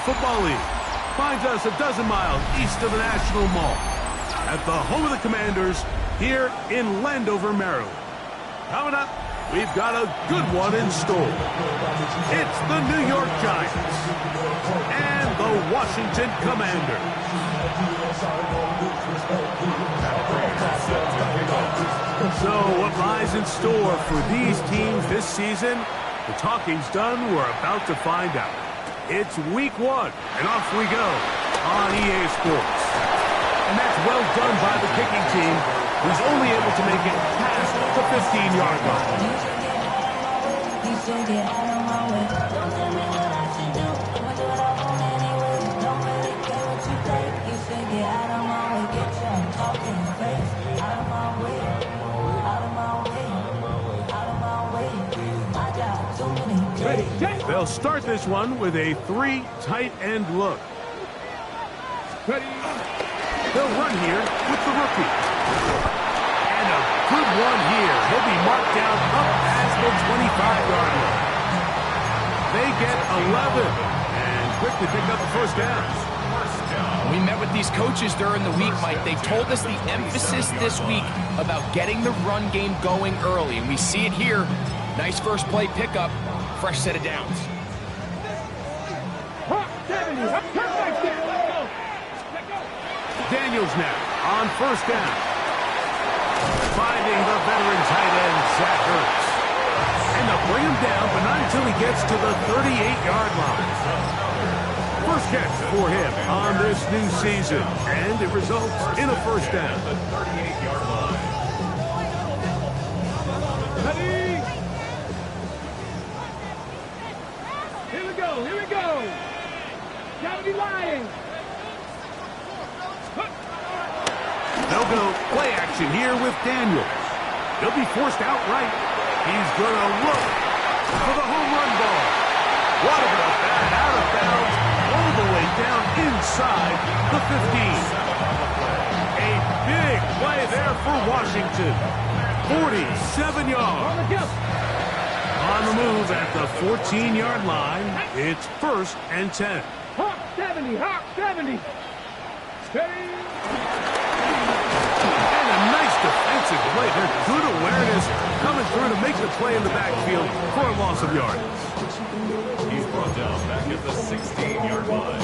Football League. Finds us a dozen miles east of the National Mall at the home of the Commanders here in Landover, Maryland. Coming up, we've got a good one in store. It's the New York Giants and the Washington Commanders. So what lies in store for these teams this season? The talking's done. We're about to find out. It's week 1, and off we go on EA Sports. And that's well done by the kicking team, who's only able to make it past the 15-yard line. They'll start this one with a 3 tight end look. Ready? They'll run here with the rookie. And a good one here. He'll be marked down up past the 25-yard line. They get 11 and quickly pick up the first down. We met with these coaches during the week, Mike. They told us the emphasis this week about getting the run game going early, and we see it here. Nice first play pickup, fresh set of downs. Daniels now on first down. Finding the veteran tight end, Zach Ertz. And they'll bring him down, but not until he gets to the 38-yard line. First catch for him on this new season, and it results in a first down. The 38-yard line. Ready? Here we go, here we go. County Lions. They'll go play action here with Daniels. He'll be forced outright. He's going to look for the home run ball. What about that? Out of bounds, all the way down inside the 15. A big play there for Washington. 47 yards. On the move at the 14-yard line, it's 1st and 10. Hawk 70, Hawk 70. Steady. And a nice defensive play. There's good awareness coming through to make the play in the backfield for a loss of yards. He's brought down back at the 16-yard line.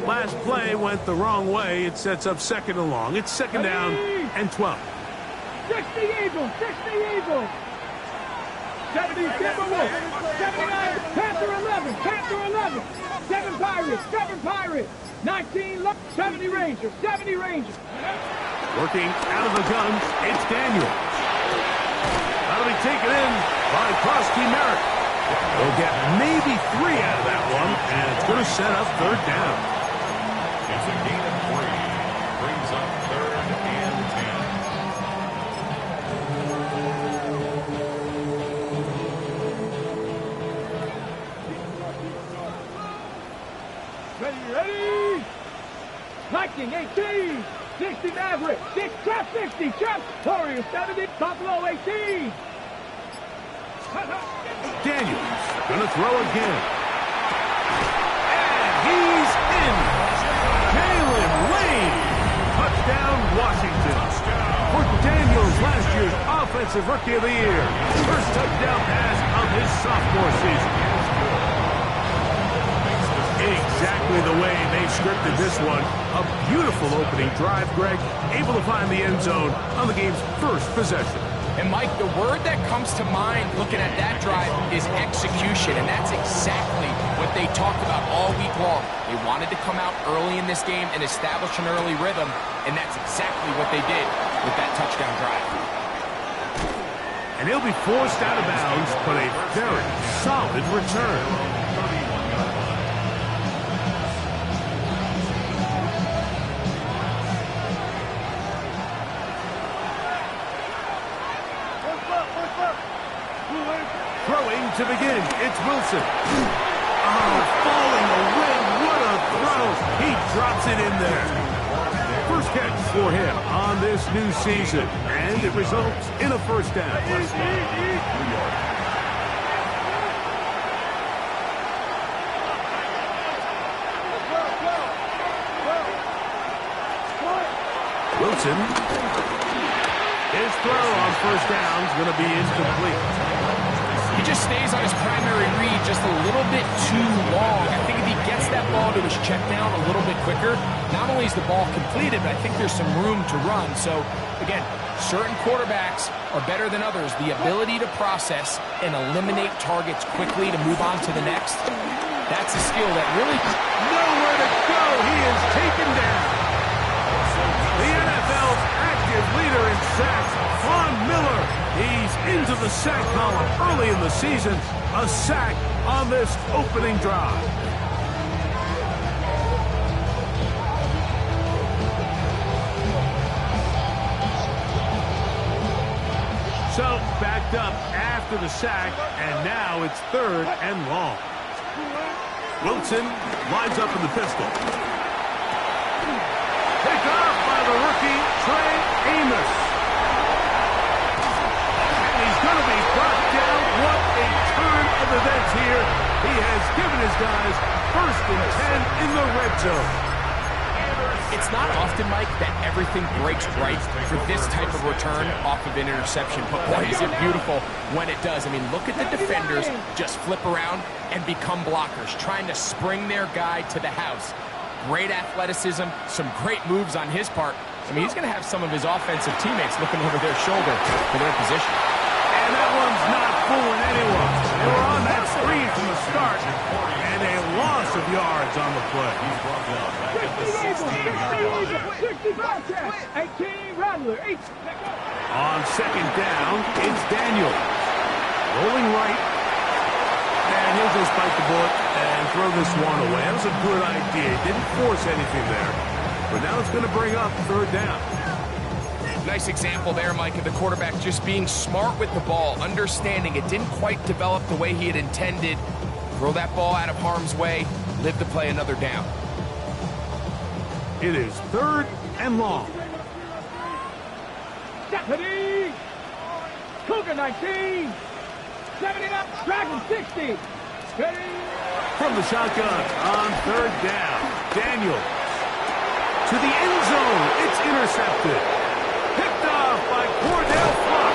Last play went the wrong way. It sets up 2nd and long. It's 2nd down and 12. 60 Eagles, 60 Eagles. 70 Timberwolves, 79 Panther 11, Panther 11. 7 Pirates, 7 Pirates. 19 70 Rangers, 70 Rangers. Working out of the gun, it's Daniel. That'll be taken in by Krosky Merritt. They'll get maybe 3 out of that one, and it's going to set up 3rd down. It's a gain of 3. Brings up 3rd and 10. Ready? Viking 18, 60 Maverick, 6, Trap 60, Trap, Warriors 70, Buffalo 18. Daniels gonna throw again. And he's in. Jalen Lane. Touchdown, Washington. For Daniels, last year's Offensive Rookie of the Year. First touchdown pass of his sophomore season. Exactly the way they scripted this one. A beautiful opening drive, Greg. Able to find the end zone on the game's first possession. And, Mike, the word that comes to mind looking at that drive is execution, and that's exactly what they talked about all week long. They wanted to come out early in this game and establish an early rhythm, and that's exactly what they did with that touchdown drive. And he'll be forced out of bounds, but a very solid return. Throwing to begin, it's Wilson. Oh, falling away, what a throw. He drops it in there. First catch for him on this new season, and it results in a first down. Wilson. His throw on first down is going to be incomplete. He just stays on his primary read just a little bit too long. I think if he gets that ball to his check down a little bit quicker, not only is the ball completed, but I think there's some room to run. So, again, certain quarterbacks are better than others. The ability to process and eliminate targets quickly to move on to the next, that's a skill that really... Nowhere to go. He is taken down. The NFL's active leader in sacks, Von Miller. He's into the sack column early in the season. A sack on this opening drive. So, backed up after the sack, and now it's 3rd and long. Wilson lines up in the pistol. Picked off by the rookie, Trey Amos. And he's going to be brought down. What a turn of events here. He has given his guys 1st and 10 in the red zone. It's not often, Mike, that everything breaks right for this type of return off of an interception. But boy, is it beautiful when it does. I mean, look at the defenders just flip around and become blockers, trying to spring their guy to the house. Great athleticism, some great moves on his part. I mean, he's going to have some of his offensive teammates looking over their shoulder for their position. And that one's not fooling anyone. They were on that screen from the start, and a loss of yards on the play. 18 Rattler, 8. On 2nd down, it's Daniels. Rolling right. And he'll just bite the bullet and throw this one away. That was a good idea. He didn't force anything there. But now it's going to bring up 3rd down. Nice example there, Mike, of the quarterback just being smart with the ball, understanding it didn't quite develop the way he had intended. Throw that ball out of harm's way, live to play another down. It is 3rd and long. Deputy! Cougar 19! 70 up, Dragon 60! Steady! From the shotgun on 3rd down. Daniels to the end zone. It's intercepted. Picked off by Cordell Flock.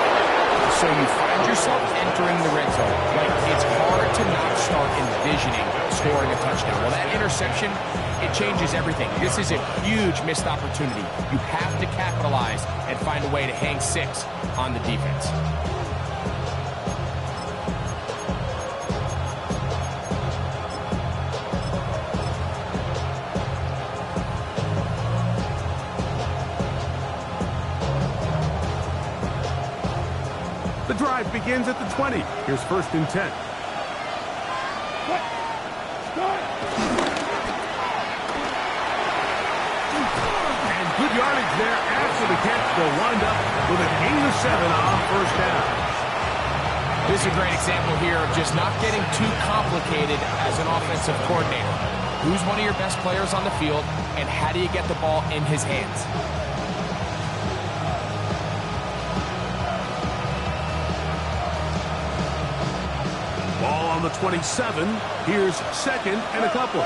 So you find yourself entering the red zone. Like, it's hard to not start envisioning scoring a touchdown. Well, that interception, it changes everything. This is a huge missed opportunity. You have to capitalize and find a way to hang 6 on the defense. The drive begins at the 20. Here's 1st and 10. And good yardage there after the catch. They'll wind up with a gain of 7 on 1st down. This is a great example here of just not getting too complicated as an offensive coordinator. Who's one of your best players on the field, and how do you get the ball in his hands? Ball on the 27. Here's 2nd and a couple. A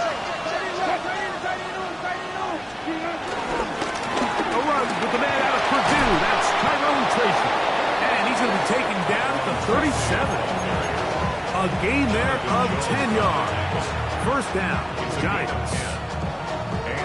run with the man out of Purdue. That's Tyrone Tracy. And he's going to be taken down at the 37. A gain there of 10 yards. 1st down, Giants.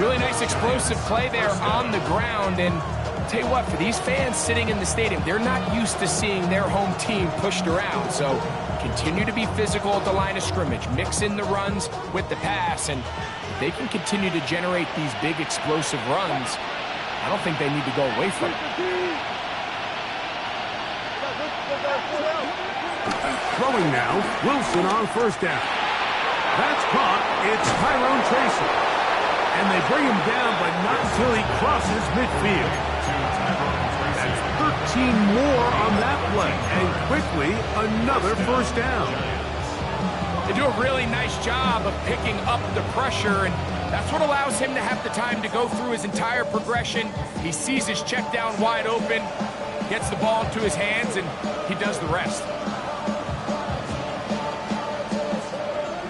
Really nice explosive play there on the ground. And I'll tell you what, for these fans sitting in the stadium, they're not used to seeing their home team pushed around. So continue to be physical at the line of scrimmage. Mix in the runs with the pass. And if they can continue to generate these big explosive runs, I don't think they need to go away from it. Throwing now, Wilson on 1st down. That's caught. It's Tyrone Tracy. And they bring him down, but not until he crosses midfield. That's 13 more on that play. And quickly, another 1st down. They do a really nice job of picking up the pressure, and that's what allows him to have the time to go through his entire progression. He sees his check down wide open, gets the ball into his hands, and he does the rest.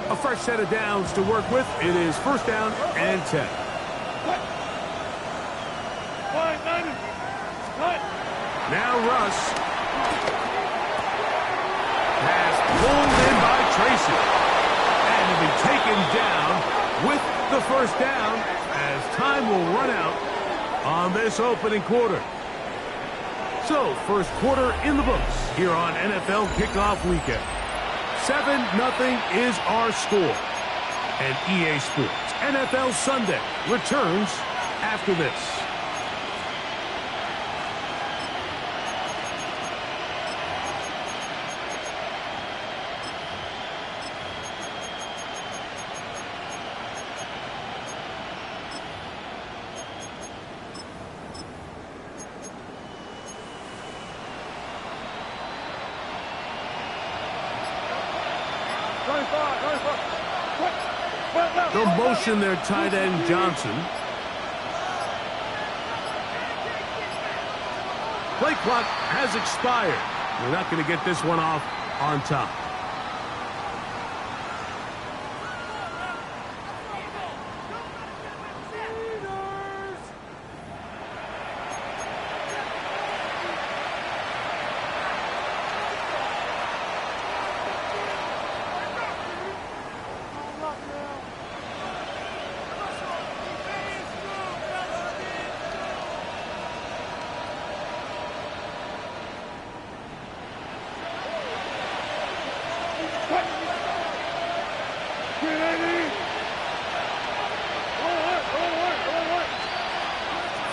A fresh set of downs to work with. It is 1st down and 10. Russ. Pass pulled in by Tracy. And he'll be taken down with the first down as time will run out on this opening quarter. So, first quarter in the books here on NFL Kickoff Weekend. 7-0 is our score. And EA Sports NFL Sunday returns after this. They'll motion their tight end, Johnson. Play clock has expired. We're not going to get this one off on top.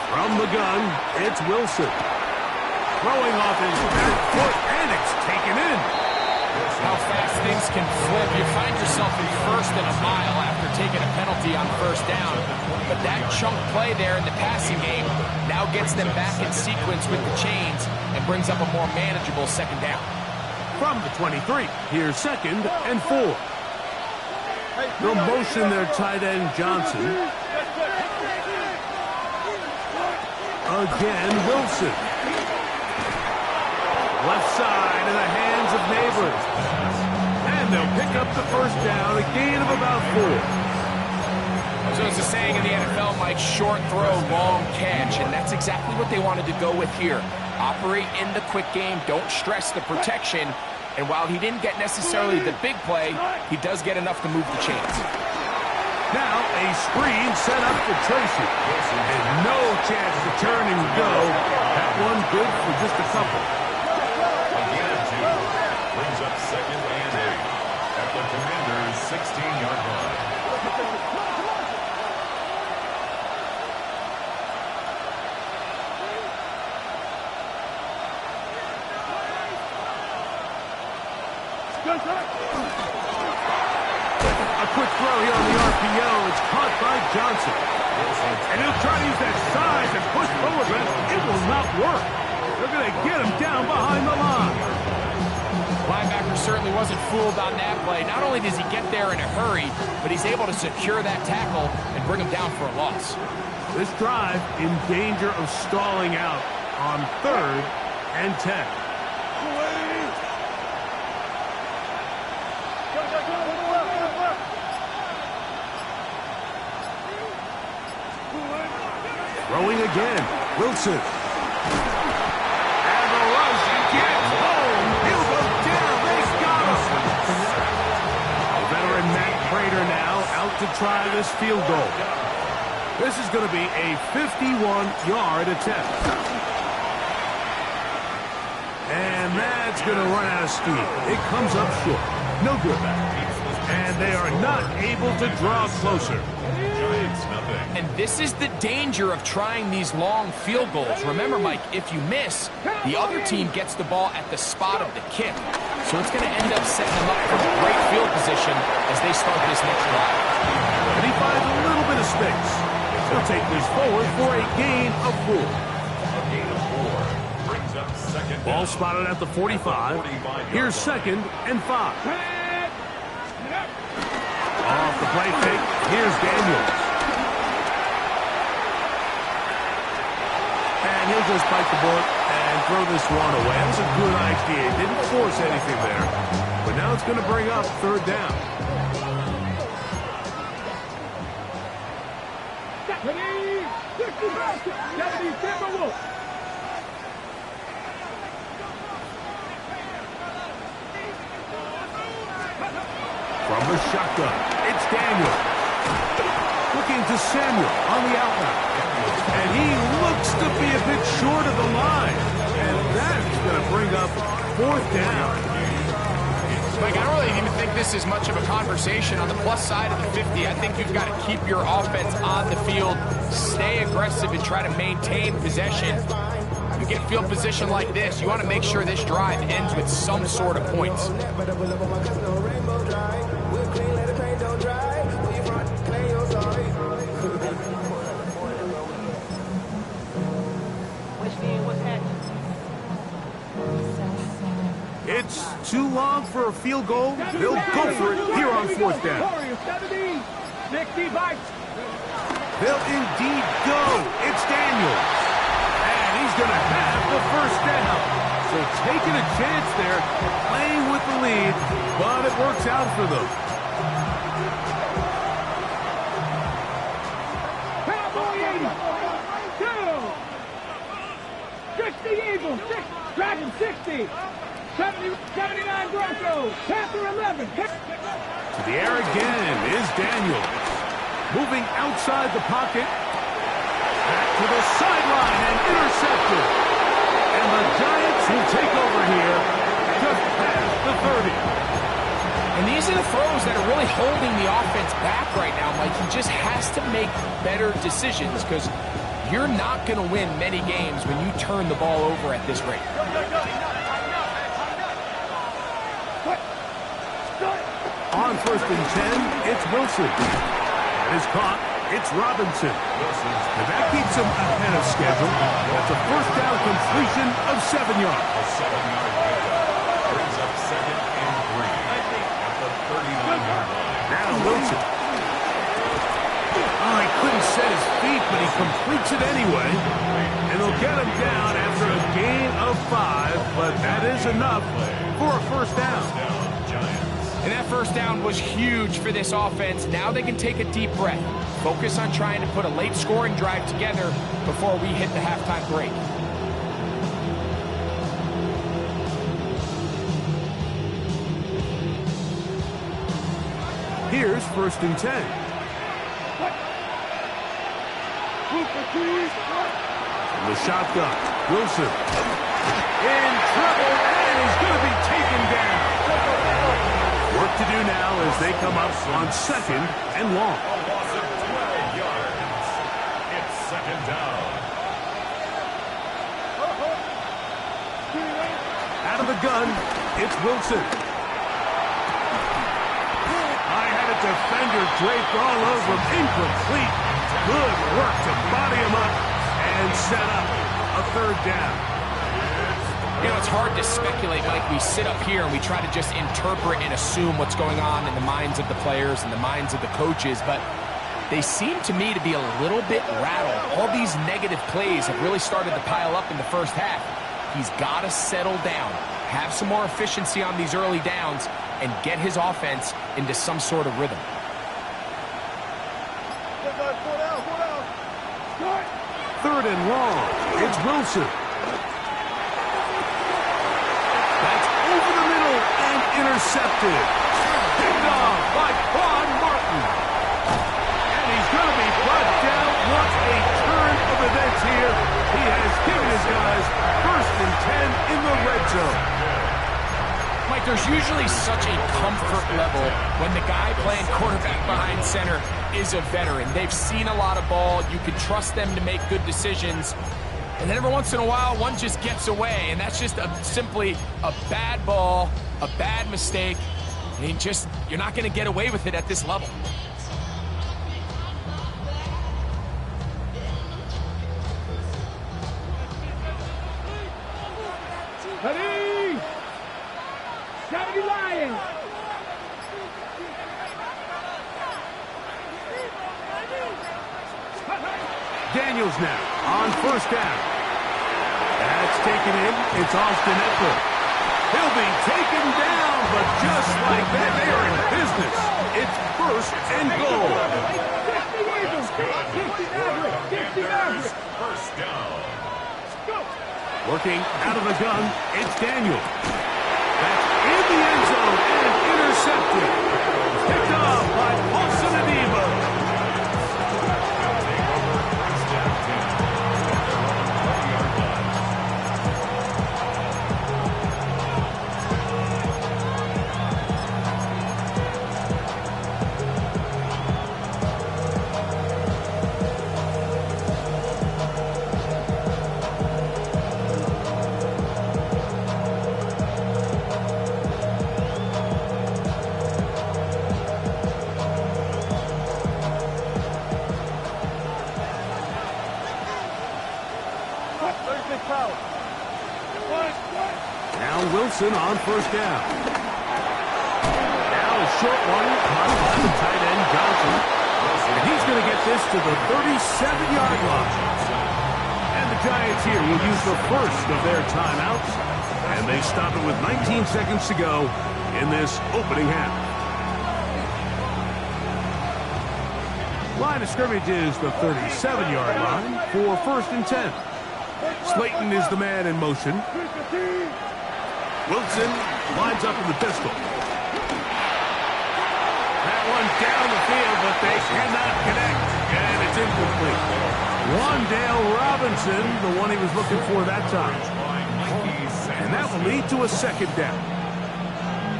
From the gun, it's Wilson. Throwing off his back foot, and it's taken in. How fast things can flip. You find yourself in first and a mile after taking a penalty on first down. But that chunk play there in the passing game now gets them back in sequence with the chains and brings up a more manageable second down. From the 23, here's 2nd and 4. They'll motion their tight end, Johnson. Again, Wilson. Left side in the hands of Neighbors. And they'll pick up the first down, a gain of about 4. So it's a saying in the NFL, Mike, short throw, long catch, and that's exactly what they wanted to go with here. Operate in the quick game, don't stress the protection, and while he didn't get necessarily the big play, he does get enough to move the chains. Now a screen set up for Tracy. And no chance to turn and go. That one good for just a couple. Again, 2 brings up 2nd and 8 at the Commanders' 16-yard line. A quick throw here on the RPO. It's caught by Johnson. And he'll try to use that size and push forward, but it will not work. They're going to get him down behind the line. Linebacker certainly wasn't fooled on that play. Not only does he get there in a hurry, but he's able to secure that tackle and bring him down for a loss. This drive in danger of stalling out on 3rd and 10. Throwing again, Wilson. And the rush gets home. He'll go down. They got him. The veteran Matt Prater now out to try this field goal. This is going to be a 51-yard attempt. And that's going to run out of steam. It comes up short. No good. And they are not able to draw closer. And this is the danger of trying these long field goals. Remember, Mike, if you miss, the other team gets the ball at the spot of the kick. So it's going to end up setting them up for a great field position as they start this next drive. And he finds a little bit of space. He'll take this forward for a gain of 4. A gain of 4 brings up 2nd. Ball spotted at the 45. Here's 2nd and 5. Off the play fake. Here's Daniels. And he'll just bite the bullet and throw this one away. That was a good idea. Didn't force anything there. But now it's going to bring up 3rd down. From the shotgun, it's Daniel. Looking to Samuel on the outlet. And he looks to be a bit short of the line. And that's going to bring up 4th down. Like, I don't really even think this is much of a conversation. On the plus side of the 50, I think you've got to keep your offense on the field, stay aggressive, and try to maintain possession. You get a field position like this, you want to make sure this drive ends with some sort of points. It's too long for a field goal. They'll go for it here on 4th down. 70, 65. They'll indeed go. It's Daniels. And he's going to have the 1st down. So taking a chance there, playing with the lead, but it works out for them. Cowboy 80. 60 Eagles. Dragon 60. 79 Broncos. Panther 11. To the air again is Daniels. Moving outside the pocket. Back to the sideline and intercepted. And the Giants will take over here just past the 30. And these are the throws that are really holding the offense back right now. Like, he just has to make better decisions because you're not going to win many games when you turn the ball over at this rate. On 1st and 10, it's Wilson. That is caught. It's Robinson. And that keeps him ahead of schedule. That's a 1st down completion of 7 yards. A 7-yard pickup brings up 2nd and 3 at the 39-yard line. Now Wilson. Oh, he couldn't set his feet, but he completes it anyway. And they'll get him down after a gain of 5, but that is enough for a 1st down. And that 1st down was huge for this offense. Now they can take a deep breath. Focus on trying to put a late scoring drive together before we hit the halftime break. Here's 1st and 10. From the shotgun, Wilson. In trouble, and he's going to be taken down. Work to do now as they come up on 2nd and long. A loss of 12 yards. It's 2nd down. Out of the gun, it's Wilson. I had a defender draped all over him. Incomplete. Good work to body him up and set up a 3rd down. You know, it's hard to speculate, Mike. We sit up here and we try to just interpret and assume what's going on in the minds of the players and the minds of the coaches, but they seem to me to be a little bit rattled. All these negative plays have really started to pile up in the 1st half. He's got to settle down, have some more efficiency on these early downs, and get his offense into some sort of rhythm. 3rd and long. It's Wilson. That's over the middle and intercepted. Picked off by Quan Martin. And he's going to be brought down. What a turn of events here. He has given his guys 1st and 10 in the red zone. Mike, there's usually such a comfort level when the guy playing quarterback behind center is a veteran. They've seen a lot of ball. You can trust them to make good decisions. And then every once in a while, one just gets away. And that's just simply a bad ball, a bad mistake. And you're not going to get away with it at this level. Ready? 70 Lions. Daniels now on 1st down. That's taken in. It's Austin Eckler. He'll be taken down, but just like that, they are in business. It's 1st and goal. 1st down. Working out of the gun, it's Daniel. That's in the end zone and intercepted. Wilson on first down. Now a short one, caught by the tight end Johnson. And he's going to get this to the 37-yard line. And the Giants here will use the first of their timeouts. And they stop it with 19 seconds to go in this opening half. Line of scrimmage is the 37-yard line for first and 10. Slayton is the man in motion. Wilson lines up in the pistol. That one down the field, but they cannot connect. And it's incomplete. Wandale Robinson, the one he was looking for that time. And that will lead to a second down.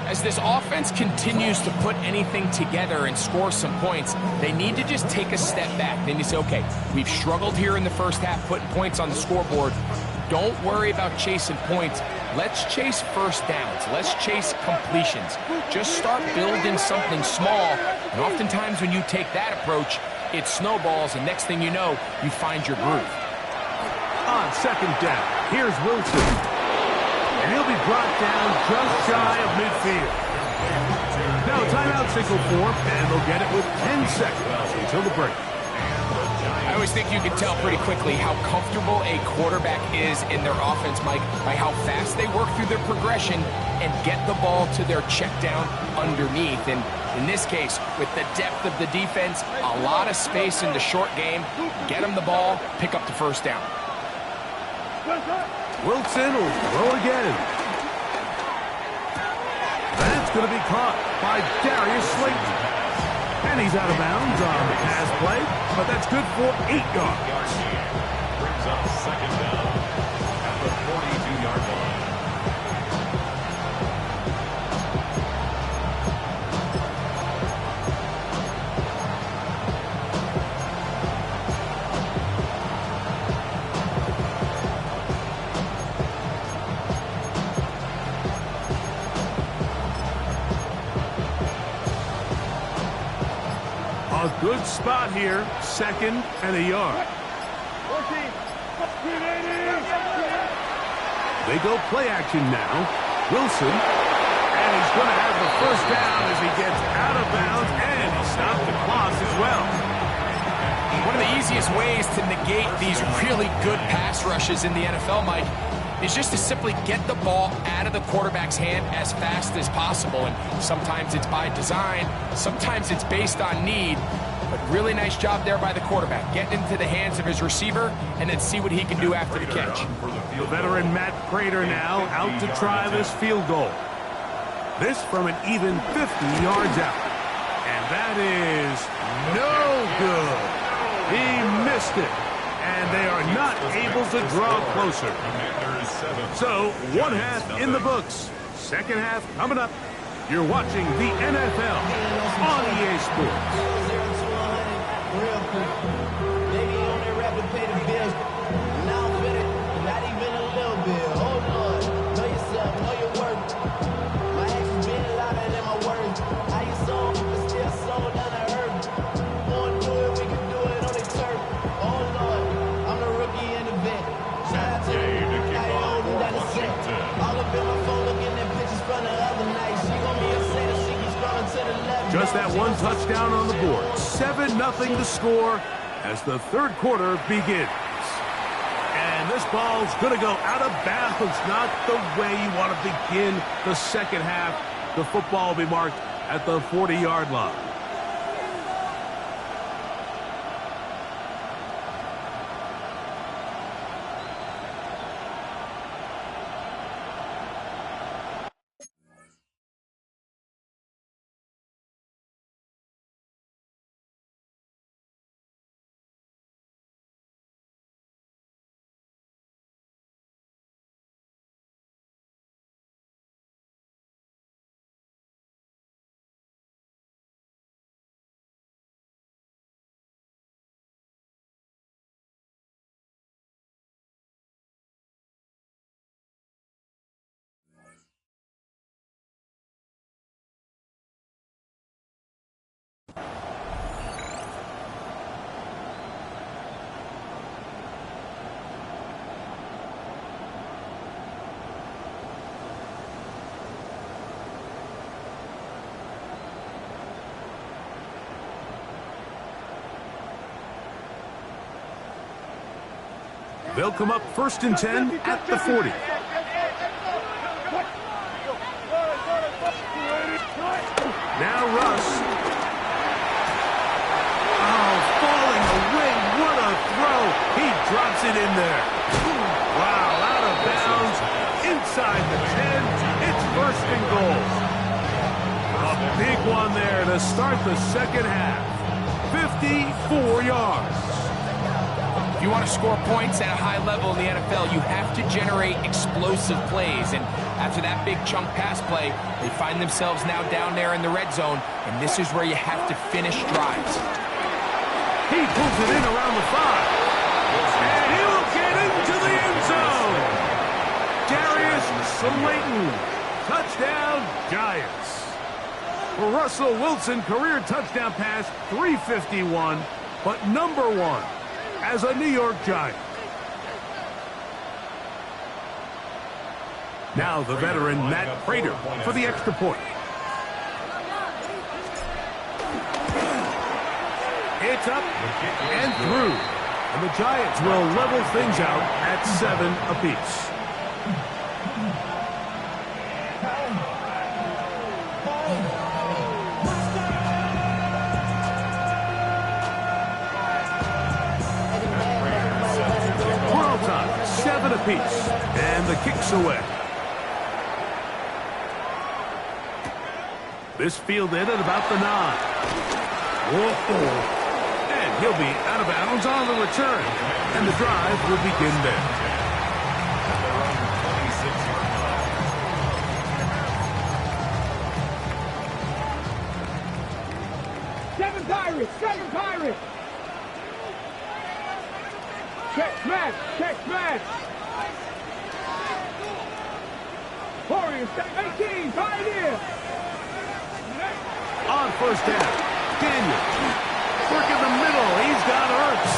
As this offense continues to put anything together and score some points, they need to just take a step back. Then you say, okay, we've struggled here in the first half, putting points on the scoreboard. Don't worry about chasing points. Let's chase first downs. Let's chase completions. Just start building something small. And oftentimes when you take that approach, it snowballs, and next thing you know, you find your groove. On second down, here's Wilson. And he'll be brought down just shy of midfield. Now timeout signal form, and they'll get it with 10 seconds until the break. I always think you can tell pretty quickly how comfortable a quarterback is in their offense, Mike, by how fast they work through their progression and get the ball to their check down underneath. And in this case, with the depth of the defense, a lot of space in the short game, get them the ball, pick up the first down. Wilson will throw again. That's going to be caught by Darius Slayton. And he's out of bounds on the pass play, but that's good for 8 yards. Brings up second down at the 42-yard line. A good spot here, second and a yard. They go play action now. Wilson, and he's going to have the first down as he gets out of bounds, and he stopped the clock as well. One of the easiest ways to negate these really good pass rushes in the NFL, Mike, is just to simply get the ball out of the quarterback's hand as fast as possible. And sometimes it's by design, sometimes it's based on need. But really nice job there by the quarterback, getting into the hands of his receiver and then see what he can do after the catch. The veteran Matt Prater now out to try this field goal. This from an even 50 yards out. And that is no good. He missed it. And they are not able to draw closer. So, one half in the books. Second half coming up. You're watching the NFL on EA Sports. Just that one touchdown on the board. 7-0 to score as the third quarter begins. And this ball's going to go out of bounds. Not the way you want to begin the second half. The football will be marked at the 40-yard line. They'll come up 1st and 10 at the 40. Now Russ. Oh, falling away. What a throw. He drops it in there. Wow, out of bounds. Inside the 10. It's 1st and goal. A big one there to start the second half. 54 yards. If you want to score points at a high level in the NFL, you have to generate explosive plays. And after that big chunk pass play, they find themselves now down there in the red zone, and this is where you have to finish drives. He pulls it in around the 5. And he'll get into the end zone. Darius Slayton. Touchdown, Giants. For Russell Wilson, career touchdown pass, 351, but number 1 as a New York Giant. Now the veteran Matt Prater for the extra point. It's up and through. And the Giants will level things out at 7 apiece. World time, 7 apiece. And the kick's away. This fielded at about the 9. Whoa. And he'll be out of bounds on the return. And the drive will begin there. Seven Pirates! Check smash! Warriors, 18, Pioneer! On 1st down, Daniel. Work in the middle, he's got Ertz.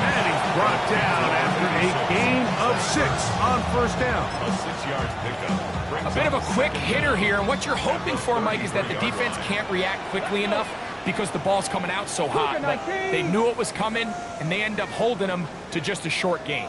And he's brought down after a gain of 6 on 1st down. A 6-yard pickup. A bit of a quick hitter here, and what you're hoping for, Mike, is that the defense can't react quickly enough because the ball's coming out so hot. But they knew it was coming, and they end up holding them to just a short gain.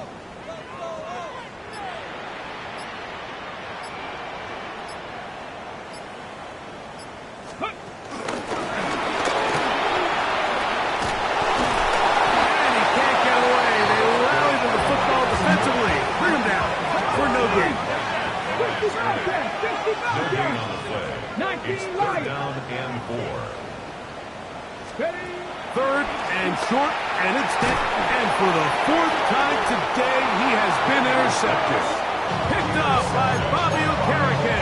Short, and it's hit. And for the 4th time today, he has been intercepted. Picked up by Bobby Okereke.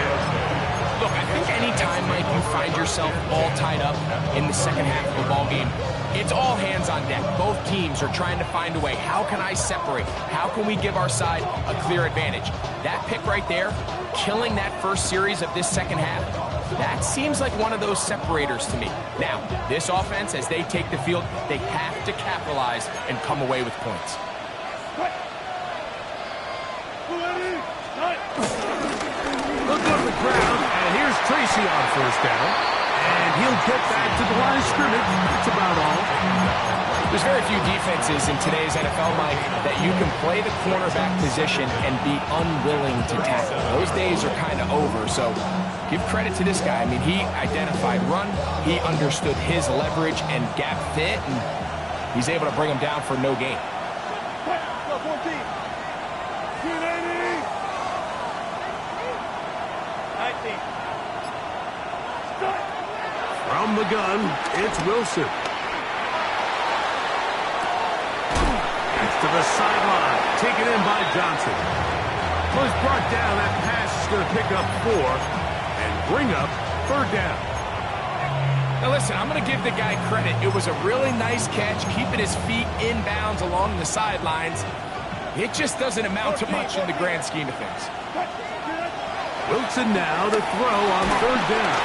Look, I think anytime, Mike, you find yourself all tied up in the second half of a ball game, it's all hands on deck. Both teams are trying to find a way. How can I separate? How can we give our side a clear advantage? That pick right there, killing that first series of this second half, that seems like one of those separators to me. Now, this offense, as they take the field, they have to capitalize and come away with points. Look on the ground, and here's Tracy on 1st down. And he'll get back to the line of scrimmage. That's about all. There's very few defenses in today's NFL, Mike, that you can play the cornerback position and be unwilling to tackle. Those days are kind of over, so give credit to this guy. I mean, he identified run, he understood his leverage and gap fit, and he's able to bring him down for no gain. From the gun, it's Wilson. That's to the sideline. Taken in by Johnson. So he's brought down. That pass is going to pick up 4 and bring up 3rd down. Now listen, I'm going to give the guy credit. It was a really nice catch, keeping his feet inbounds along the sidelines. It just doesn't amount to much in the grand scheme of things. Wilson now to throw on 3rd down.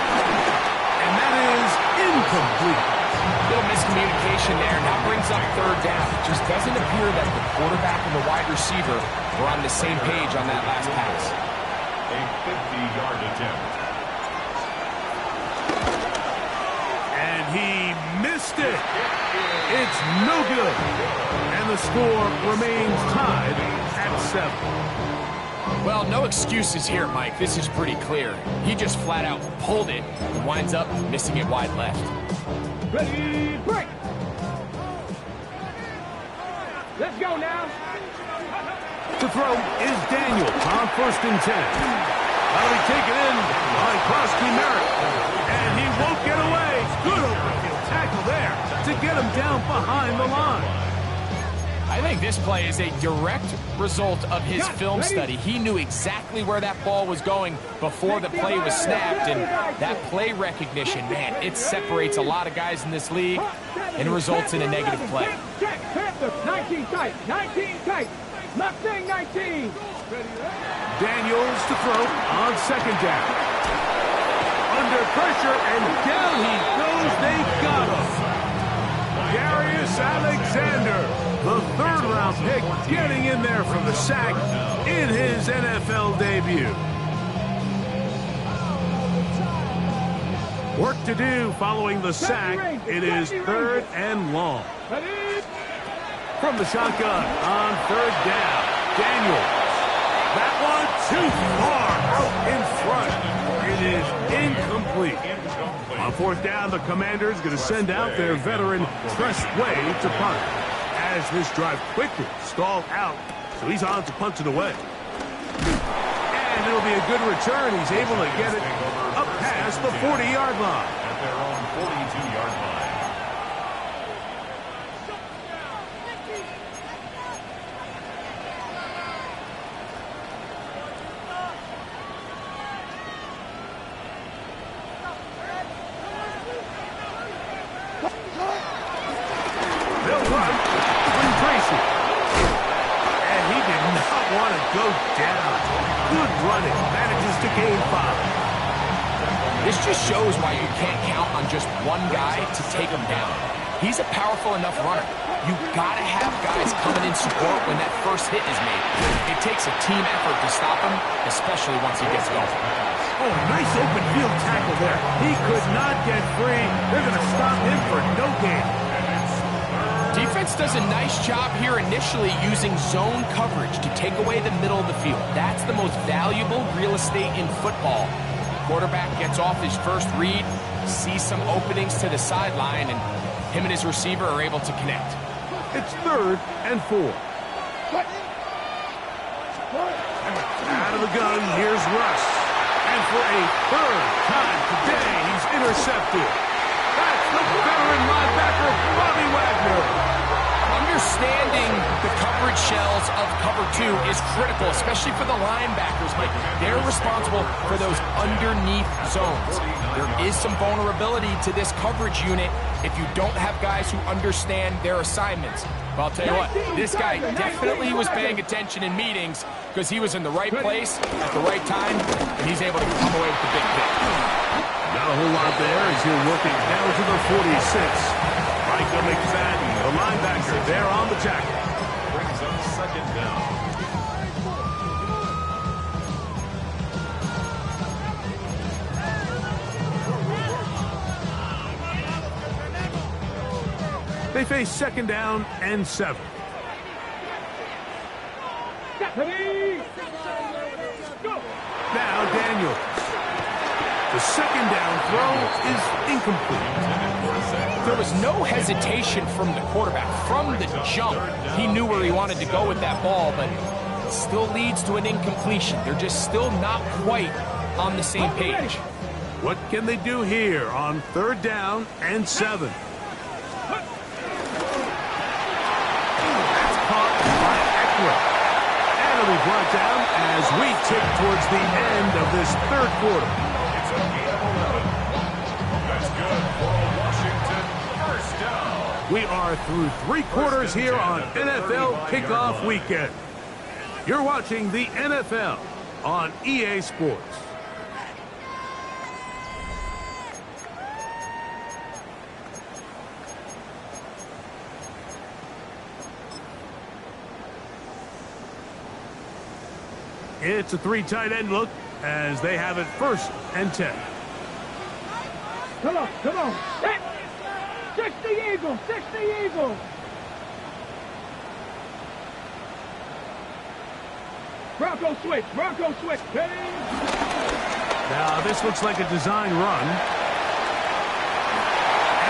And that is incomplete. Little miscommunication there. Now brings up 3rd down. It just doesn't appear that the quarterback and the wide receiver were on the same page on that last pass. A 50-yard attempt. And he missed missed it. It's no good. And the score remains tied at 7. Well, no excuses here, Mike. This is pretty clear. He just flat out pulled it and winds up missing it wide left. Ready, break. Let's go now. To throw is Daniel on 1st and 10. That'll be taken in by Krosky Merritt. And he won't get away. Good overfield tackle there to get him down behind the line. I think this play is a direct result of his film study. He knew exactly where that ball was going before the play was snapped, and that play recognition, man, it separates a lot of guys in this league and results in a negative play. 19 tight, 19 tight. Mustang 19. Daniels to throw on 2nd down. Under pressure, and down he goes. They got him. Darius Alexander, the 3rd-round pick, getting in there from the sack in his NFL debut. Work to do following the sack. It is 3rd and long. From the shotgun on 3rd down, Daniels. That one too far out in front. It is incomplete. On 4th down, the Commanders going to send out their veteran Tress Way to punt. As this drive quickly stalled out, so he's on to punt it away. And it'll be a good return. He's able to get it up past the 40-yard line. At their own 42-yard line. Want to go down. Good running. Manages to gain 5. This just shows why you can't count on just one guy to take him down. He's a powerful enough runner. You got to have guys coming in support when that first hit is made. It takes a team effort to stop him, especially once he gets going. Oh, nice open field tackle there. He could not get free. They're going to stop him for no gain. Defense does a nice job here initially using zone coverage to take away the middle of the field. That's the most valuable real estate in football. Quarterback gets off his first read, sees some openings to the sideline, and him and his receiver are able to connect. It's 3rd and 4. Out of the gun, here's Russ. And for a 3rd time today, he's intercepted. That's the veteran linebacker, Bobby Wagner. Understanding the coverage shells of cover 2 is critical, especially for the linebackers, Mike. They're responsible for those underneath zones. There is some vulnerability to this coverage unit if you don't have guys who understand their assignments. But I'll tell you what, this guy definitely was paying attention in meetings because he was in the right place at the right time, and he's able to come away with the big pick. Not a whole lot there as you're working down to the 46. Michael McFadden, the linebacker, there on the tackle. Brings up 2nd down. They face 2nd down and 7. Now Daniels. The 2nd down throw is incomplete. There was no hesitation from the quarterback. From the jump, he knew where he wanted to go with that ball, but it still leads to an incompletion. They're just still not quite on the same page. What can they do here on 3rd down and 7? That's caught by Eckler. And it'll be brought down as we tick towards the end of this 3rd quarter. It's a gain of 11. That's good for a Washington 1st down. We are through 3 quarters here on NFL Kickoff Weekend. You're watching the NFL on EA Sports. It's a 3 tight end look as they have it 1st and 10. Come on, come on. 60 Eagles, 60 Eagles. Bronco switch, Bronco switch. Ready? Now, this looks like a design run.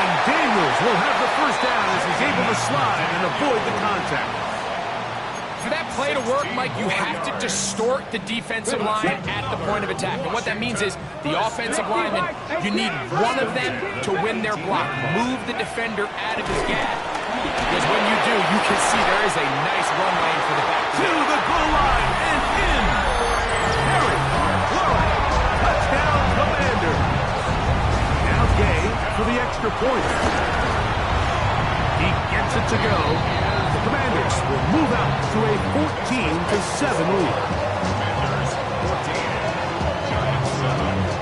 And Daniels will have the first down as he's able to slide and avoid the contact. For that play to work, Mike, you have to distort the defensive line at the point of attack. And what that means is the offensive lineman, you need one of them to win their block. Move the defender out of his gap. Because when you do, you can see there is a nice run lane for the back. To the goal line and in. Harry, Lauren, touchdown Commander. Now Gay for the extra point. He gets it to go. The Commanders will move out to a 14-7 lead. Commanders 14, Giants 7.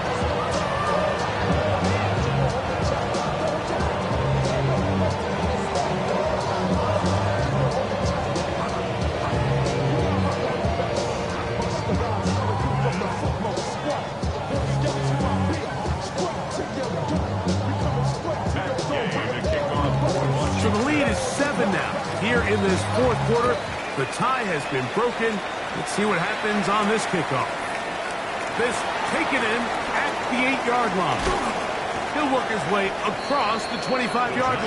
So the lead is 7 now. Here in this fourth quarter, the tie has been broken. Let's see what happens on this kickoff. This taken in at the 8-yard line. He'll work his way across the 25-yard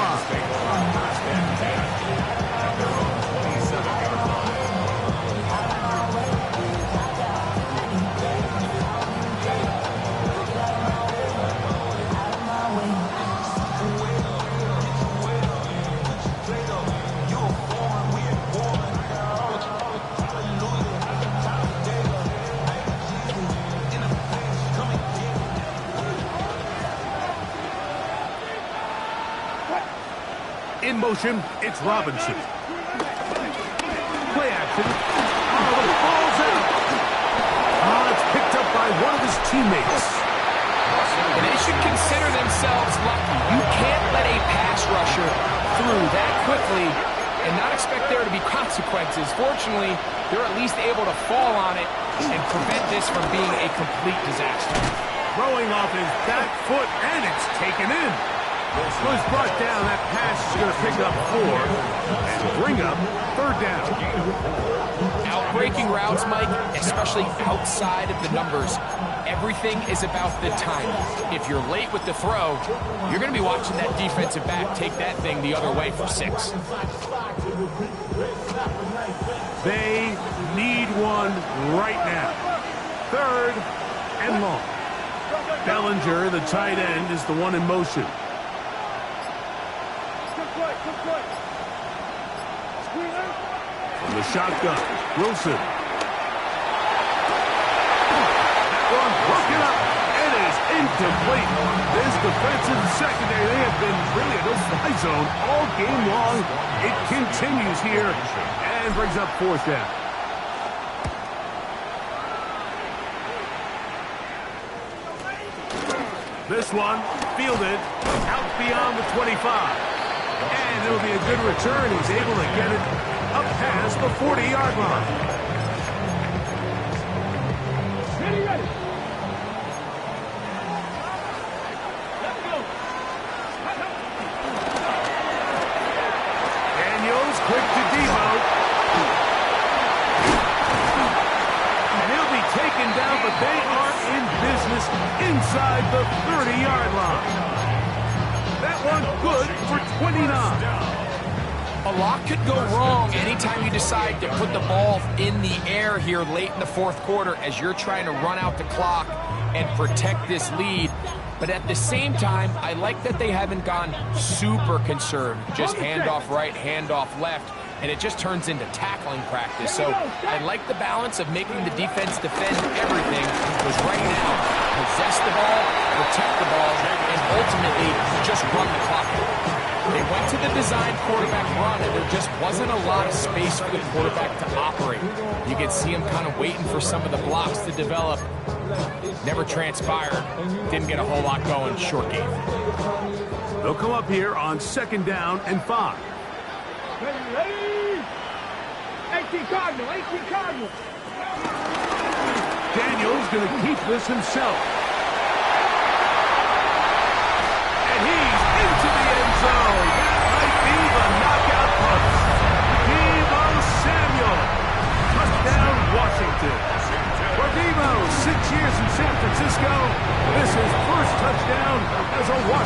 In motion, it's Robinson. Play action. Oh, the ball's out. Oh, it's picked up by one of his teammates. And they should consider themselves lucky. You can't let a pass rusher through that quickly and not expect there to be consequences. Fortunately, they're at least able to fall on it and prevent this from being a complete disaster. Throwing off his back foot, and it's taken in. Was brought down. That pass is going to pick up 4 and bring up 3rd down. Outbreaking routes, Mike, especially outside of the numbers, everything is about the timing. If you're late with the throw, you're going to be watching that defensive back take that thing the other way for 6. They need one right now. 3rd and long. Bellinger, the tight end, is the one in motion. From the shotgun, Wilson. That one broken up. It is incomplete. This defensive secondary, they have been really a no-fly zone all game long. It continues here and brings up 4th down. This one fielded out beyond the 25. And it'll be a good return. He's able to get it up past the 40-yard line. Ready, ready. Let's go. Daniels quick to devote. And he'll be taken down, but they are in business inside the 30-yard line. That one good for 29. A lot could go wrong anytime you decide to put the ball in the air here late in the fourth quarter as you're trying to run out the clock and protect this lead. But at the same time, I like that they haven't gone super conserved. Just handoff right, handoff left, and it just turns into tackling practice. So I like the balance of making the defense defend everything, because right now, possess the ball, protect the ball, and ultimately just run the clock. They went to the design quarterback run, and there just wasn't a lot of space for the quarterback to operate. You could see him kind of waiting for some of the blocks to develop. Never transpired. Didn't get a whole lot going. Short game. They'll come up here on 2nd down and 5. Ready. 18 Cardinal, 18 Cardinal. Daniels going to keep this himself. And he's into the end zone.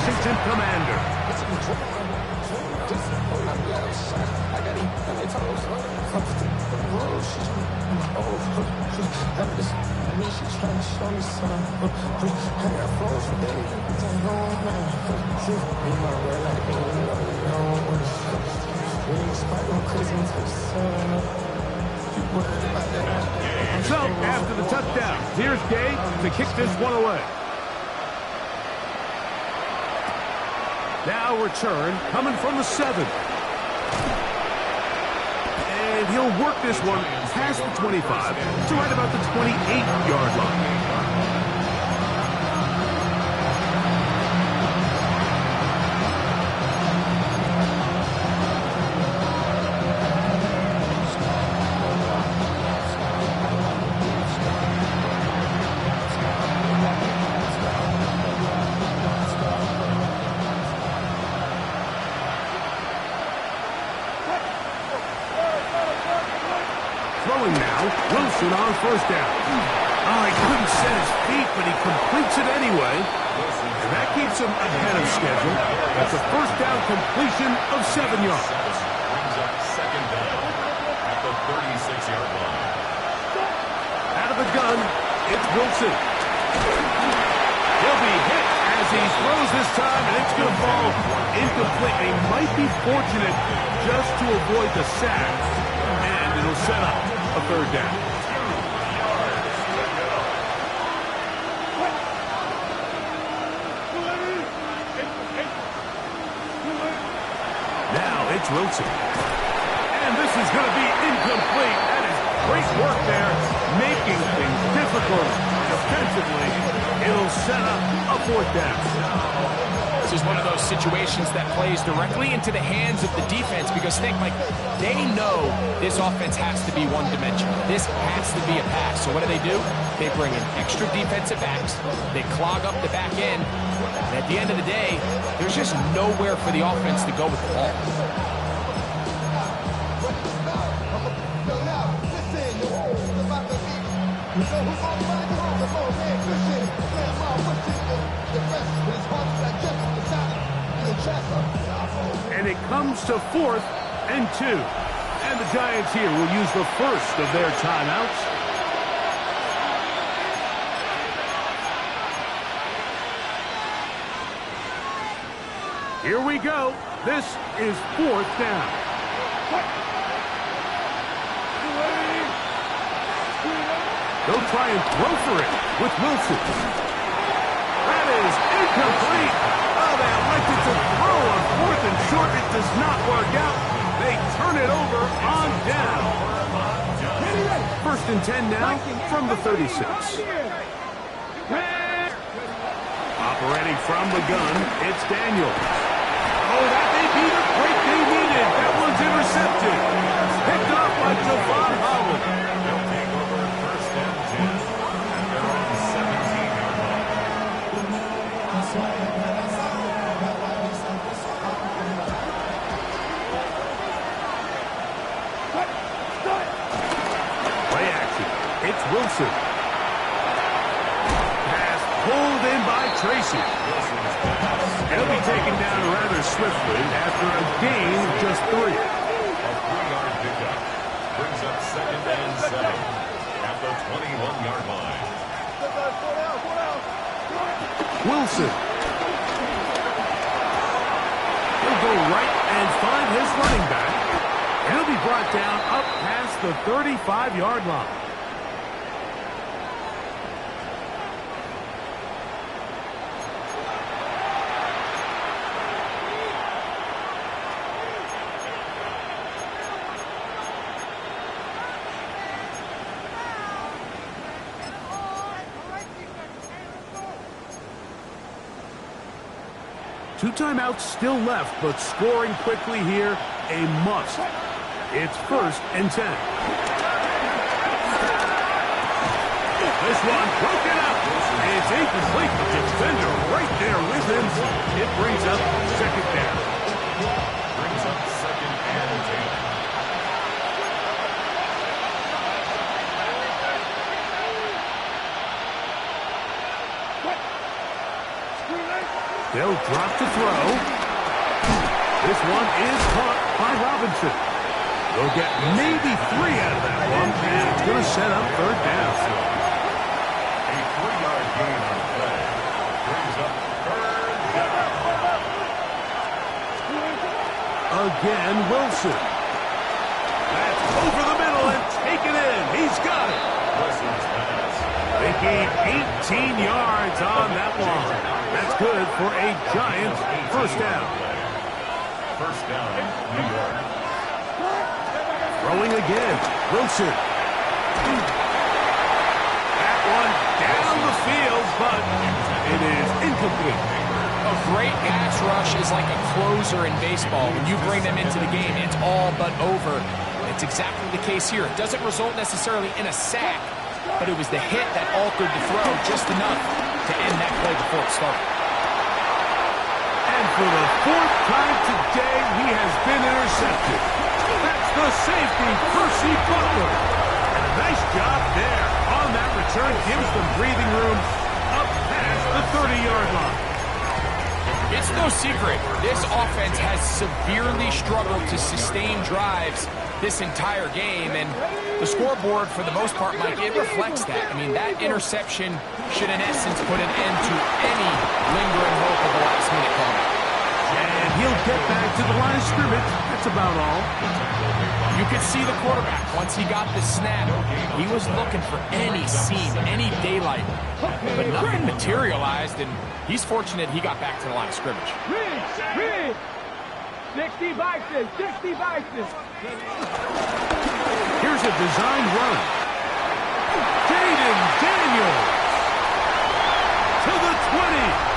Washington Commander. So, after the touchdown, here's Gay to kick this one away. Now return, coming from the 7. And he'll work this one past the 25 to right about the 28-yard line. Throwing now, Wilson on first down. Oh, he couldn't set his feet, but he completes it anyway. And that keeps him ahead of schedule. That's a first down completion of 7 yards. Brings up second down at the 36-yard line. Out of the gun, it's Wilson. He'll be hit as he throws this time, and it's going to fall incomplete. He might be fortunate just to avoid the sack, and it'll set up a third down. Now it's Wilson. And this is going to be incomplete. That is great work there, making things difficult defensively. It'll set up a fourth down. This is one of those situations that plays directly into the hands of the defense because they know this offense has to be one-dimensional. This has to be a pass. So what do? They bring in extra defensive backs. They clog up the back end. And at the end of the day, there's just nowhere for the offense to go with the ball. And it comes to 4th and 2. And the Giants here will use the first of their timeouts. Here we go. This is 4th down. They'll try and throw for it with Wilson. That is incomplete. Oh, they elected to throw on 4th and short. It does not work out. They turn it over on down. 1st and 10 now from the 36. Operating from the gun, it's Daniel. Oh, that may be the break they needed. That one's intercepted. Picked up by Javon Holland. They'll take over 1st and 10. And they're on the 17-yard line. Play action. It's Wilson. Pass pulled in by Tracy. He'll be taken down rather swiftly after a gain of just 3. A 3-yard pickup brings up 2nd and 7 at the 21-yard line. Wilson. He'll go right and find his running back. And he'll be brought down up past the 35-yard line. Two timeouts still left, but scoring quickly here, a must. It's 1st and 10. This one broken up. It's incomplete. The defender right there with him. It brings up 2nd down. Brings up 2nd and 10. They'll drop to throw. This one is caught by Robinson. They'll get maybe 3 out of that one, and it's going to set up third down. A 3-yard gain on play. Brings up third down. Again, Wilson. That's over the middle and taken in. He's got it. Wilson's pass. They gained 18 yards on that one. That's good for a Giants first down. First down, New York. Throwing again. Wilson. That one down the field, but it is incomplete. A great pass rush is like a closer in baseball. When you bring them into the game, it's all but over. It's exactly the case here. It doesn't result necessarily in a sack, but it was the hit that altered the throw just enough to end that play before it started. And for the 4th time today, he has been intercepted. That's the safety, Percy Butler. And a nice job there on that return. Gives them breathing room up past the 30-yard line. It's no secret, this offense has severely struggled to sustain drives this entire game, and the scoreboard, for the most part, Mike, it reflects that. I mean, that interception should, in essence, put an end to any lingering hope of a last-minute comeback. And he'll get back to the line of scrimmage. That's about all. You could see the quarterback, once he got the snap, he was looking for any seam, any daylight, but nothing materialized, and he's fortunate he got back to the line of scrimmage. Reed! 60 Bison, 60 Bison. Here's a designed run. Jaden Daniels to the 20.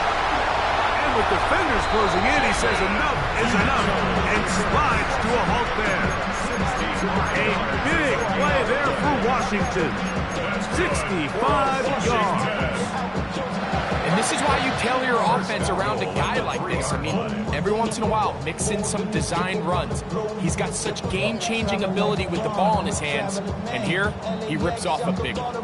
And with defenders closing in, he says enough is enough and slides to a halt there. A big play there for Washington. 65 yards. And this is why you tailor your offense around a guy like this. I mean, every once in a while, mix in some designed runs. He's got such game-changing ability with the ball in his hands. And here, he rips off a big one.